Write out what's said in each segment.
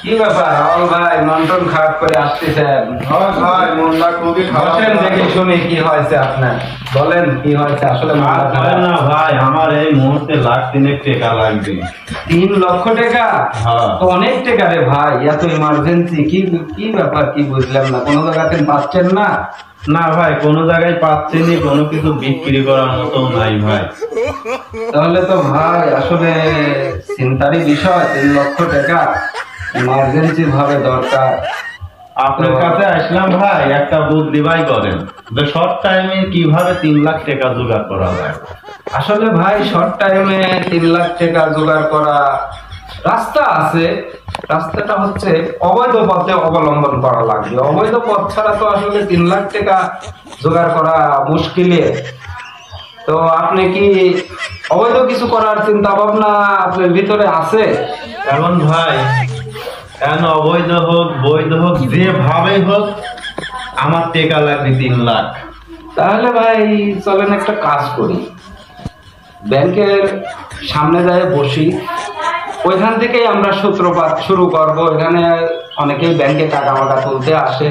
কি ব্যাপার রাহুল ভাই, মন টন খারাপ করে আসতেছেন? ভাই মনটা খুবই খারাপ। দেখে শুনে কি হয়েছে আপনার, বলেন কি হয়েছে আসলে? না ভাই, আমার এই মুহূর্তে লাখ তিনেক টাকা লাগবে। 3 লক্ষ টাকা? তো অনেক টাকা রে ভাই, এত ইমার্জেন্সি। কি কি ব্যাপার, কি বুঝলাম না। কোনো জায়গাতে পাচ্ছেন না? না ভাই, কোনো জায়গায় পাচ্ছি না, কোনো কিছু বিক্রি করার মতো নাই ভাই। তাহলে তো ভাই আসলে চিন্তারই বিষয়। 3 লক্ষ টাকা ইমার্জেন্সি ভাবে দরকার। আপনার কাছে আসলাম ভাই, একটা বুদ্ধি ভাই করেন যে শর্ট টাইমে কিভাবে 3 লাখ টাকা জোগাড় করা যায়। আসলে ভাই শর্ট টাইমে 3 লাখ টাকা জোগাড় করা রাস্তা আছে। রাস্তাটা হচ্ছে অবৈধ পথে অবলম্বন করা লাগবে। অবৈধ পথ ছাড়া তো আসলে 3 লাখ টাকা জোগাড় করা মুশকিল। তো আপনি কি অবৈধ কিছু করার চিন্তা ভাবনা আপনার ভিতরে আছে? এখন ভাই, এখন অবৈধ হোক বৈধ হোক যেভাবে হোক, আমার টাকা লাগবে 3 লাখ। তাহলে ভাই চলেন একটা কাজ করি, ব্যাংকের সামনে যায় বসি, ওইখান থেকেই আমরা সূত্রপাত শুরু করব। এখানে অনেকেই ব্যাংকে টাকা মাকা তুলতে আসে,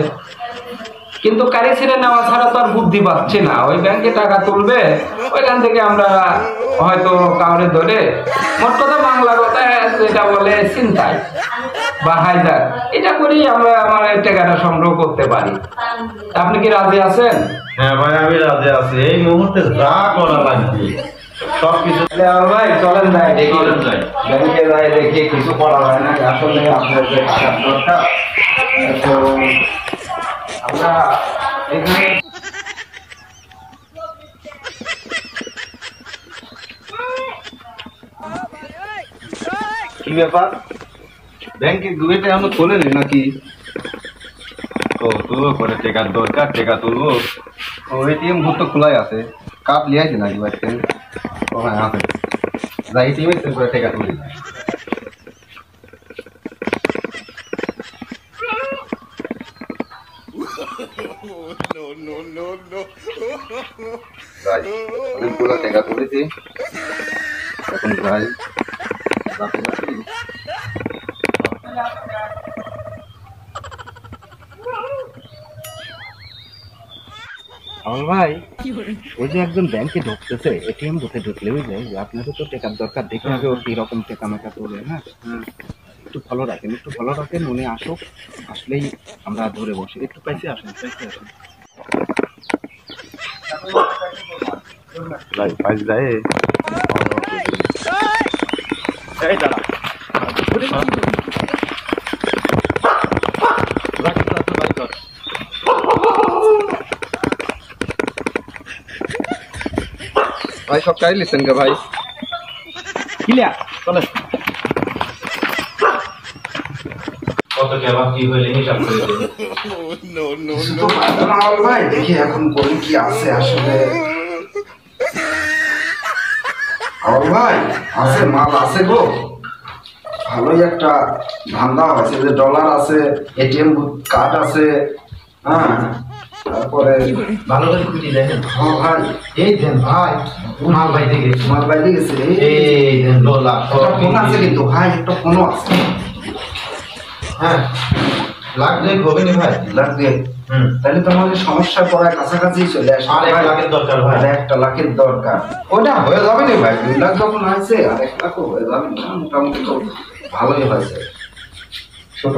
কিন্তু কারি ছেড়ে নেওয়া ছাড়া তো আর বুদ্ধি পাচ্ছি না। ওই ব্যাংকে টাকা তুলবে, ওইখান থেকে আমরা হয়তো কাউরে ধরে, মোট কথা বাংলা কথা যেটা বলে ছিনতাই বা হাইজাক, এটা করেই আমরা আমার টাকাটা সংগ্রহ করতে পারি। আপনি কি রাজি আছেন? হ্যাঁ ভাই, আমি রাজি আছি। এই মুহূর্তে যা করা লাগবে সবকিছু। ভাই চলেন যাই, দেখি ব্যাংকে যাই, দেখি কিছু করা যায় না। আসলে আপনার যে টাকার দরকার, তো আমরা এখানে কি ব্যাপার, ব্যাংকে দুইটা এখনো খোলেনি নাকি? ও তো করে টাকার দরকার, টাকা তুলবো। ও এটিএম বুথ তো খোলাই আছে, কার্ড লিয়াইছে নাকি বাড়িতে? ও হ্যাঁ আছে, যাই এটিএমে করে টাকা তুলি। অনেকগুলো টাকা তুলেছি, এখন যাই। ভাই ওই যে একজন ব্যাংকে ঢুকতেছে, এটিএম বুথে ঢুকলে বুঝলে যে আপনাদের তো টাকার দরকার, দেখে আগে ও কিরকম টাকা মেকা তোলে। হ্যাঁ, একটু ফলো রাখেন, একটু ফলো রাখেন, উনি আসুক, আসলেই আমরা ধরে বসি। একটু পাইছে আসেন, পাইছে আসেন ভাই, পাইস যায় এই দাঁড়া ভাই, সব কাই লিখছেন কে ভাই? ক্লিয়ার, চলে কত টাকা কি হইলে হিসাব করে দেব। ভাই দেখি এখন করি কি আছে আসলে। ভাই আছে, মাল আছে গো, ভালোই একটা ধান্দা হয়েছে। যে ডলার আছে, এটিএম কার্ড আছে, হ্যাঁ, তারপরে ভালো করে খুঁটি দেখেন। হ্যাঁ ভাই, এই দেন ভাই, মাল বাইতে গেছে। মাল বাইরে গেছে। এই দেন ডলার, ফোন আছে কিন্তু ভাই, একটা ফোনও আছে। হ্যাঁ লাগবে, হবে না ভাই? লাগবে। তাহলে তো আমাদের সমস্যা পড়ায় কাছাকাছি চলে আসে। আর 1 লাখের দরকার ভাই, আর 1 লাখের দরকার। ওটা হয়ে যাবে না ভাই, 2 লাখ যখন হয়েছে আর 1 লাখও হয়ে যাবে না, মোটামুটি তো ভালোই হয়েছে। ছোট